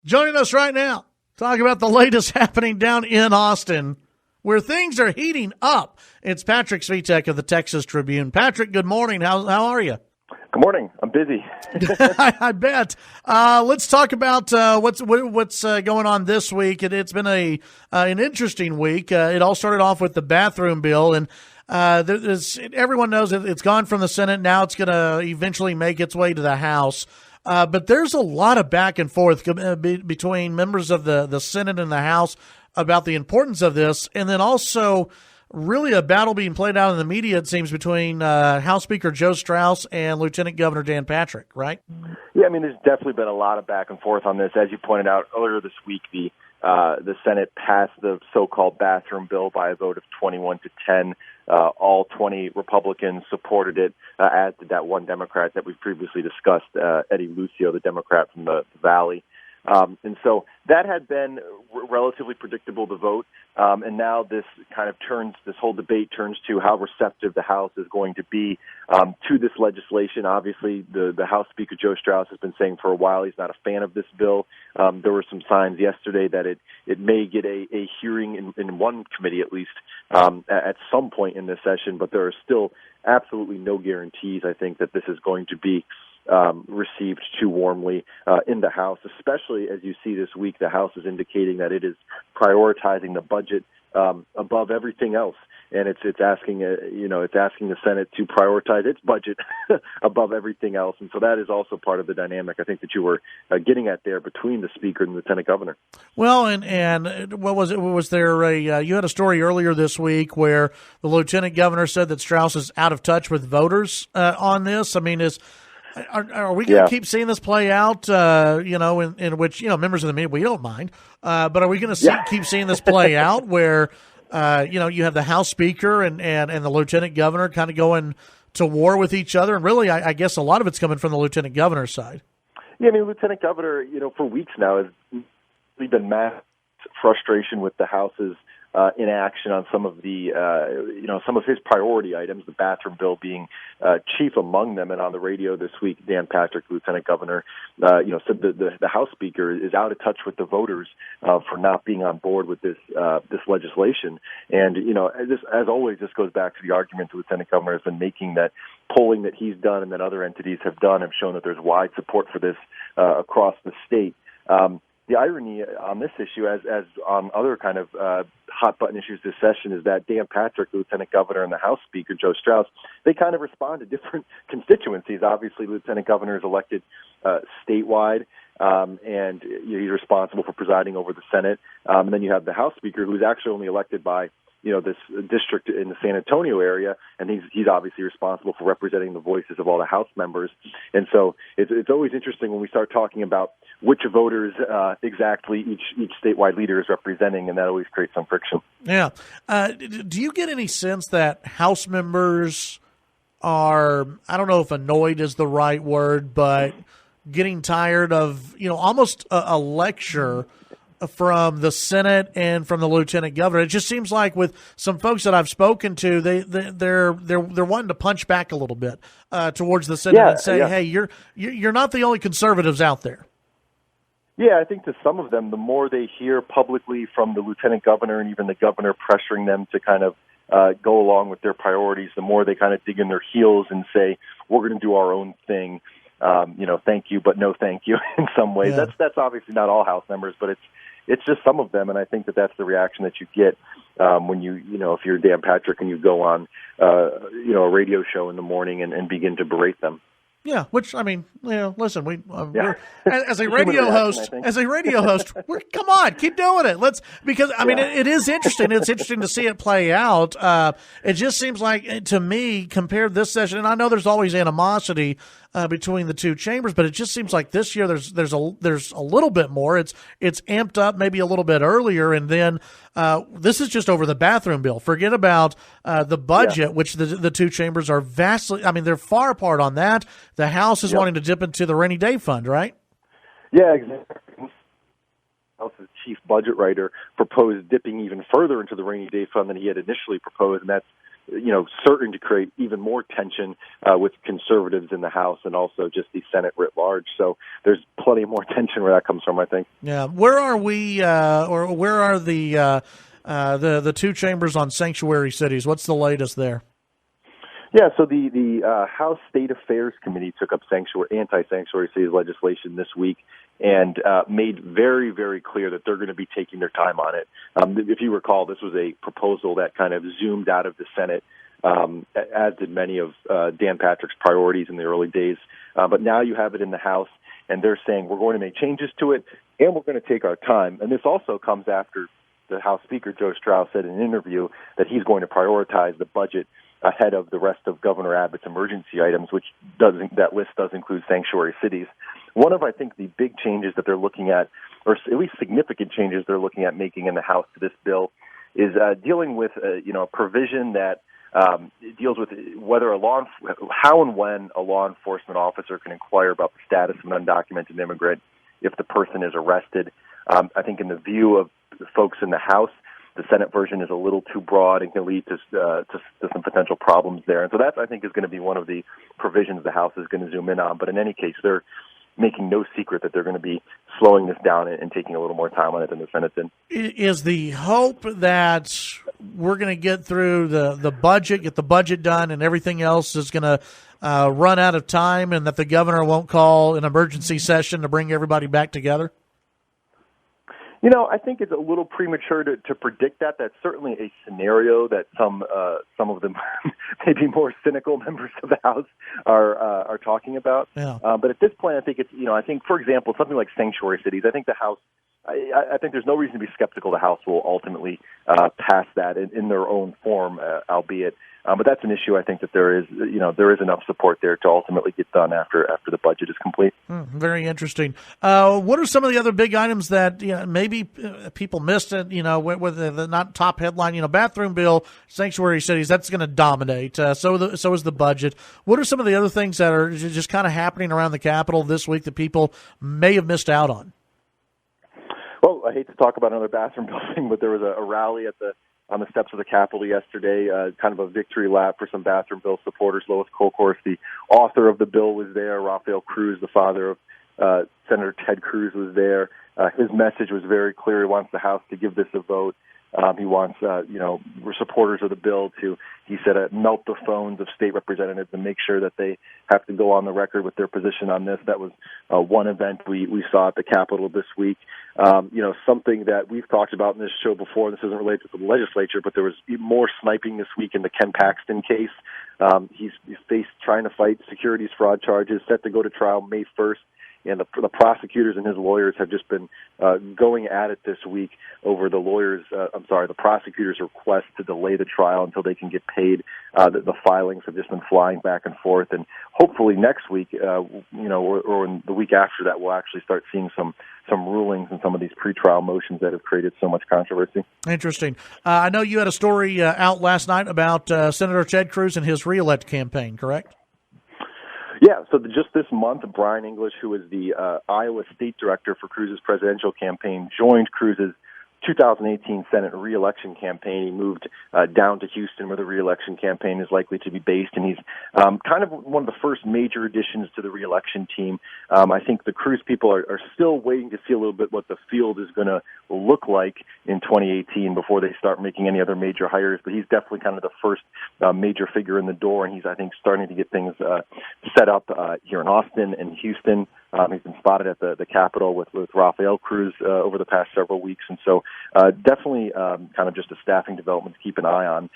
Joining us right now, talking about the latest happening down in Austin, where things are heating up. It's Patrick Svitek of the Texas Tribune. Patrick, good morning. How are you? Good morning. I'm busy. I bet. Let's talk about what's going on this week. It's been an interesting week. It all started off with the bathroom bill, and everyone knows that it's gone from the Senate. Now it's going to eventually make its way to the House. But there's a lot of back and forth between members of the Senate and the House about the importance of this, and then also really a battle being played out in the media, it seems, between House Speaker Joe Straus and Lieutenant Governor Dan Patrick, right? Yeah, I mean, there's definitely been a lot of back and forth on this. As you pointed out earlier this week, the Senate passed the so-called bathroom bill by a vote of 21-10. All 20 Republicans supported it, as did that one Democrat that we've previously discussed, Eddie Lucio, the Democrat from the Valley. And so that had been relatively predictable to vote. And now this whole debate turns to how receptive the House is going to be to this legislation. Obviously, the House Speaker Joe Straus has been saying for a while he's not a fan of this bill. There were some signs yesterday that it may get a hearing in one committee at least at some point in this session, but there are still absolutely no guarantees, I think, that this is going to be received too warmly in the House, especially as you see this week, the House is indicating that it is prioritizing the budget above everything else, and it's asking the Senate to prioritize its budget above everything else, and so that is also part of the dynamic I think that you were getting at there between the Speaker and the Lieutenant Governor. Well, and what was it? Was there you had a story earlier this week where the Lieutenant Governor said that Straus is out of touch with voters on this? I mean, Are we going to keep seeing this play out, in which, members of the media, we don't mind, but are we going to keep seeing this play out where, you have the House Speaker and the Lieutenant Governor kind of going to war with each other? And really, I guess a lot of it's coming from the Lieutenant Governor's side. Yeah, I mean, Lieutenant Governor, for weeks now has been mass frustration with the House's inaction on some of some of his priority items, the bathroom bill being chief among them. And on the radio this week, Dan Patrick, Lieutenant Governor, said the House Speaker is out of touch with the voters for not being on board with this legislation. And as always, this goes back to the argument the Lieutenant Governor has been making, that polling that he's done and that other entities have done have shown that there's wide support for this across the state. The irony on this issue, as on other kind of hot-button issues this session, is that Dan Patrick, the Lieutenant Governor, and the House Speaker, Joe Straus, they kind of respond to different constituencies. Obviously, Lieutenant Governor is elected statewide, and he's responsible for presiding over the Senate. And then you have the House Speaker, who's actually only elected by this district in the San Antonio area, and he's obviously responsible for representing the voices of all the House members. And so it's always interesting when we start talking about which voters exactly each statewide leader is representing, and that always creates some friction. Yeah. Do you get any sense that House members are, I don't know if annoyed is the right word, but getting tired of, almost a lecture from the Senate and from the Lieutenant Governor? It just seems like with some folks that I've spoken to, they're wanting to punch back a little bit towards the Senate and say, hey, you're not the only conservatives out there. Yeah, I think to some of them, the more they hear publicly from the Lieutenant Governor and even the Governor pressuring them to kind of go along with their priorities, the more they kind of dig in their heels and say, we're going to do our own thing. Thank you, but no thank you in some ways. Yeah. That's obviously not all House members, but it's just some of them, and I think that's the reaction that you get when if you're Dan Patrick and you go on, a radio show in the morning and begin to berate them. Yeah, which, I mean, listen, we're, as a radio host, come on, keep doing it. It is interesting. It's interesting to see it play out. It just seems like, to me, compared this session, and I know there's always animosity between the two chambers, but it just seems like this year there's a little bit more. It's amped up maybe a little bit earlier, and then this is just over the bathroom bill. Forget about the budget, which the two chambers are vastly. I mean, they're far apart on that. The House is wanting to dip into the rainy day fund, right? Yeah, exactly. House's chief budget writer proposed dipping even further into the rainy day fund than he had initially proposed, and that's certain to create even more tension with conservatives in the House and also just the Senate writ large. So there's plenty more tension where that comes from, I think. Yeah. Where are we, or where are the two chambers on sanctuary cities? What's the latest there? Yeah, so the House State Affairs Committee took up anti-sanctuary cities legislation this week and made very, very clear that they're going to be taking their time on it. If you recall, this was a proposal that kind of zoomed out of the Senate, as did many of Dan Patrick's priorities in the early days. But now you have it in the House, and they're saying we're going to make changes to it, and we're going to take our time. And this also comes after the House Speaker, Joe Strauss, said in an interview that he's going to prioritize the budget ahead of the rest of Governor Abbott's emergency items, which that list does include sanctuary cities. One of, I think, the big changes that they're looking at, or at least significant changes they're looking at making in the House to this bill, is dealing with a provision that deals with how and when a law enforcement officer can inquire about the status of an undocumented immigrant if the person is arrested. I think in the view of the folks in the House, the Senate version is a little too broad and can lead to some potential problems there. And so that, I think, is going to be one of the provisions the House is going to zoom in on. But in any case, they're making no secret that they're going to be slowing this down and taking a little more time on it than the Senate did. Is the hope that we're going to get through the budget, get the budget done, and everything else is going to run out of time, and that the governor won't call an emergency session to bring everybody back together? I think it's a little premature to predict that. That's certainly a scenario that some of them, maybe more cynical members of the House are talking about. Yeah. But at this point, I think it's I think, for example, something like sanctuary cities. I think the House. I think there's no reason to be skeptical the House will ultimately pass that in their own form, albeit. But that's an issue I think that there is enough support there to ultimately get done after the budget is complete. Very interesting. What are some of the other big items that maybe people missed it, with the not top headline, bathroom bill, sanctuary cities, that's going to dominate. So is the budget. What are some of the other things that are just kind of happening around the Capitol this week that people may have missed out on? Well, I hate to talk about another bathroom bill thing, but there was a rally on the steps of the Capitol yesterday, kind of a victory lap for some bathroom bill supporters. Lois Kolkhorst, the author of the bill, was there. Rafael Cruz, the father of Senator Ted Cruz, was there. His message was very clear. He wants the House to give this a vote. He wants, supporters of the bill to, he said, melt the phones of state representatives and make sure that they have to go on the record with their position on this. That was one event we saw at the Capitol this week. Something that we've talked about in this show before, this isn't related to the legislature, but there was more sniping this week in the Ken Paxton case. He's faced trying to fight securities fraud charges, set to go to trial May 1st. And the prosecutors and his lawyers have just been going at it this week over the prosecutors' request to delay the trial until they can get paid. The filings have just been flying back and forth, and hopefully next week, or in the week after that, we'll actually start seeing some rulings in some of these pretrial motions that have created so much controversy. Interesting. I know you had a story out last night about Senator Ted Cruz and his re-elect campaign, correct? Yeah, so just this month, Brian English, who is the Iowa State Director for Cruz's presidential campaign, joined Cruz's 2018 Senate re-election campaign. He moved down to Houston, where the re-election campaign is likely to be based, and he's kind of one of the first major additions to the re-election team. I think the Cruz people are still waiting to see a little bit what the field is going to look like in 2018 before they start making any other major hires, but he's definitely kind of the first major figure in the door, and he's, I think, starting to get things set up here in Austin and Houston. He's been spotted at the Capitol with Rafael Cruz over the past several weeks, and so definitely kind of just a staffing development to keep an eye on,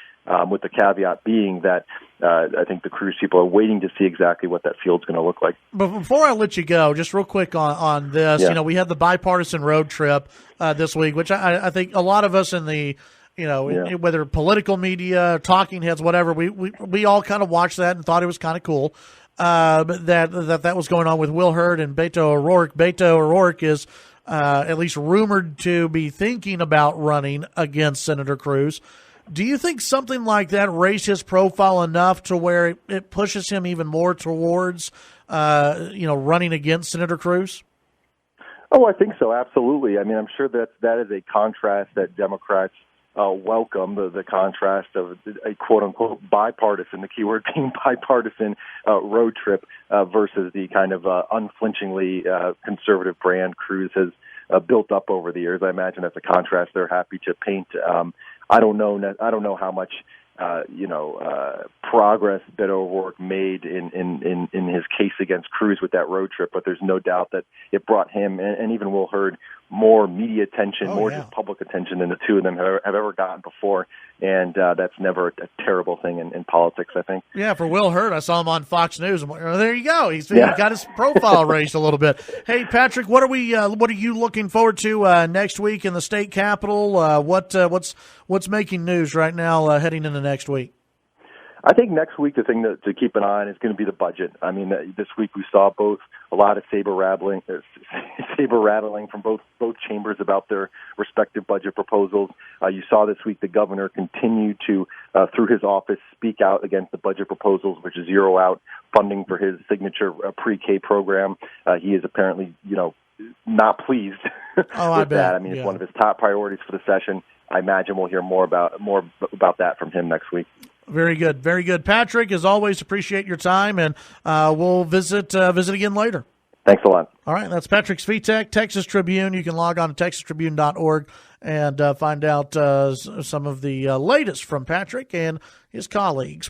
with the caveat being that I think the Cruz people are waiting to see exactly what that field's going to look like. But before I let you go, just real quick on this, we had the bipartisan road trip this week, which I think a lot of us in the whether political media, talking heads, whatever, we all kind of watched that and thought it was kind of cool. That was going on with Will Hurd and Beto O'Rourke. Beto O'Rourke is at least rumored to be thinking about running against Senator Cruz. Do you think something like that raised his profile enough to where it pushes him even more towards running against Senator Cruz? Oh, I think so, absolutely. I mean, I'm sure that is a contrast that Democrats welcome the contrast of a quote-unquote bipartisan, the keyword being bipartisan, road trip versus the kind of unflinchingly conservative brand Cruz has built up over the years. I imagine that's a contrast they're happy to paint. I don't know how much progress Beto O'Rourke made in his case against Cruz with that road trip, but there's no doubt that it brought him and even Will Hurd more media attention, just public attention than the two of them have ever gotten before, and that's never a terrible thing in politics, I think. Yeah, for Will Hurd, I saw him on Fox News. There you go. He's got his profile raised a little bit. Hey, Patrick, what are you looking forward to next week in the state capitol? What's making news right now heading into next week? I think next week the thing to keep an eye on is going to be the budget. I mean, this week we saw a lot of saber rattling from both chambers about their respective budget proposals. You saw this week the governor continue to, through his office, speak out against the budget proposals, which zero out funding for his signature pre-K program. He is apparently, not pleased with that. I mean, it's one of his top priorities for the session. I imagine we'll hear more about that from him next week. Very good. Very good. Patrick, as always, appreciate your time, and we'll visit again later. Thanks a lot. All right. That's Patrick Svitek, Texas Tribune. You can log on to texastribune.org and find out some of the latest from Patrick and his colleagues.